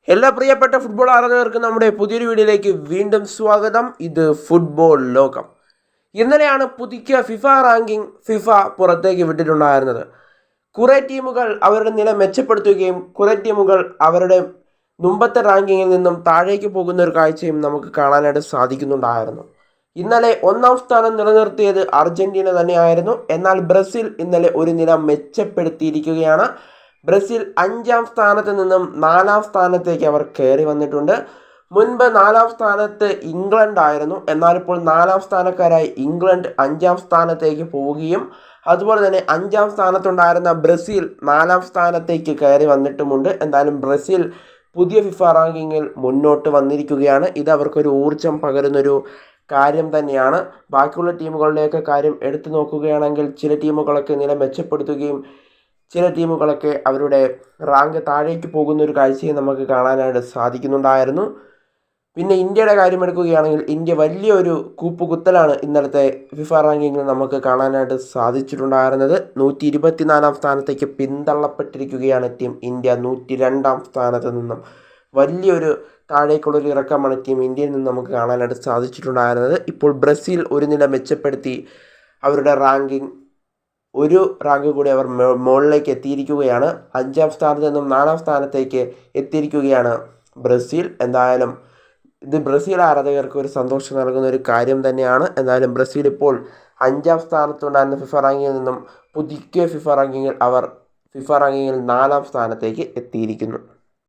എല്ലാ പ്രിയപ്പെട്ട ഫുട്ബോൾ ആരാധകർക്കും നമ്മുടെ പുതിയൊരു വീഡിയോയിലേക്ക് വീണ്ടും സ്വാഗതം. ഇത് ഫുട്ബോൾ ലോകം. ഇന്നലെയാണ് പുതുക്കിയ ഫിഫ പുറത്തേക്ക് വിട്ടിട്ടുണ്ടായിരുന്നത്. കുറേ ടീമുകൾ അവരുടെ നില മെച്ചപ്പെടുത്തുകയും കുറേ ടീമുകൾ അവരുടെ മുമ്പത്തെ റാങ്കിങ്ങിൽ നിന്നും താഴേക്ക് പോകുന്ന ഒരു കാഴ്ചയും നമുക്ക് കാണാനായിട്ട് സാധിക്കുന്നുണ്ടായിരുന്നു. ഇന്നലെ ഒന്നാം സ്ഥാനം നിലനിർത്തിയത് അർജന്റീന തന്നെയായിരുന്നു. എന്നാൽ ബ്രസീൽ ഇന്നലെ ഒരു നില മെച്ചപ്പെടുത്തിയിരിക്കുകയാണ്. ബ്രസീൽ 5-ാം സ്ഥാനത്ത് നിന്നും 4-ാം സ്ഥാനത്തേക്ക് അവർ കയറി വന്നിട്ടുണ്ട്. മുൻപ് 4-ാം സ്ഥാനത്ത് ഇംഗ്ലണ്ട് ആയിരുന്നു. എന്നാൽ ഇപ്പോൾ 4-ാം സ്ഥാനക്കാരായി ഇംഗ്ലണ്ട് 5-ാം സ്ഥാനത്തേക്ക് പോവുകയും അതുപോലെ തന്നെ 5-ാം സ്ഥാനത്തുണ്ടായിരുന്ന ബ്രസീൽ 4-ാം സ്ഥാനത്തേക്ക് കയറി വന്നിട്ടുമുണ്ട്. എന്തായാലും ബ്രസീൽ പുതിയ ഫിഫ റാങ്കിങ്ങിൽ മുന്നോട്ട് വന്നിരിക്കുകയാണ്. ഇത് അവർക്കൊരു ഊർജം പകരുന്നൊരു കാര്യം തന്നെയാണ്. ബാക്കിയുള്ള ടീമുകളുടെയൊക്കെ കാര്യം എടുത്തു നോക്കുകയാണെങ്കിൽ ചില ടീമുകളൊക്കെ നില മെച്ചപ്പെടുത്തുകയും ചില ടീമുകളൊക്കെ അവരുടെ റാങ്ക് താഴേക്ക് പോകുന്ന ഒരു കാഴ്ചയും നമുക്ക് കാണാനായിട്ട് സാധിക്കുന്നുണ്ടായിരുന്നു. പിന്നെ ഇന്ത്യയുടെ കാര്യം എടുക്കുകയാണെങ്കിൽ ഇന്ത്യ വലിയൊരു കൂപ്പുകുത്തലാണ് ഇന്നലത്തെ ഫിഫ റാങ്കിങ്ങിൽ നമുക്ക് കാണാനായിട്ട് സാധിച്ചിട്ടുണ്ടായിരുന്നത്. 124-ാം സ്ഥാനത്തേക്ക് പിന്തള്ളപ്പെട്ടിരിക്കുകയാണ് ടീം ഇന്ത്യ. 102-ാം സ്ഥാനത്ത് നിന്നും വലിയൊരു താഴേക്കുള്ളൊരു ഇറക്കമാണ് ടീം ഇന്ത്യയിൽ നിന്ന് നമുക്ക് കാണാനായിട്ട് സാധിച്ചിട്ടുണ്ടായിരുന്നത്. ഇപ്പോൾ ബ്രസീൽ ഒരു നില മെച്ചപ്പെടുത്തി അവരുടെ റാങ്കിങ് ഒരു റാങ്ക് കൂടി അവർ മുകളിലേക്ക് എത്തിയിരിക്കുകയാണ്. 5-ാം സ്ഥാനത്ത് നിന്നും 4-ാം സ്ഥാനത്തേക്ക് എത്തിയിരിക്കുകയാണ് ബ്രസീൽ. എന്തായാലും ഇത് ബ്രസീൽ ആരാധകർക്ക് ഒരു സന്തോഷം നൽകുന്ന ഒരു കാര്യം തന്നെയാണ്. എന്തായാലും ബ്രസീൽ ഇപ്പോൾ 5-ാം സ്ഥാനത്തുണ്ടായിരുന്ന ഫിഫ റാങ്കിങ്ങിൽ നിന്നും പുതുക്കിയ ഫിഫ റാങ്കിങ്ങിൽ 4-ാം സ്ഥാനത്തേക്ക് എത്തിയിരിക്കുന്നു.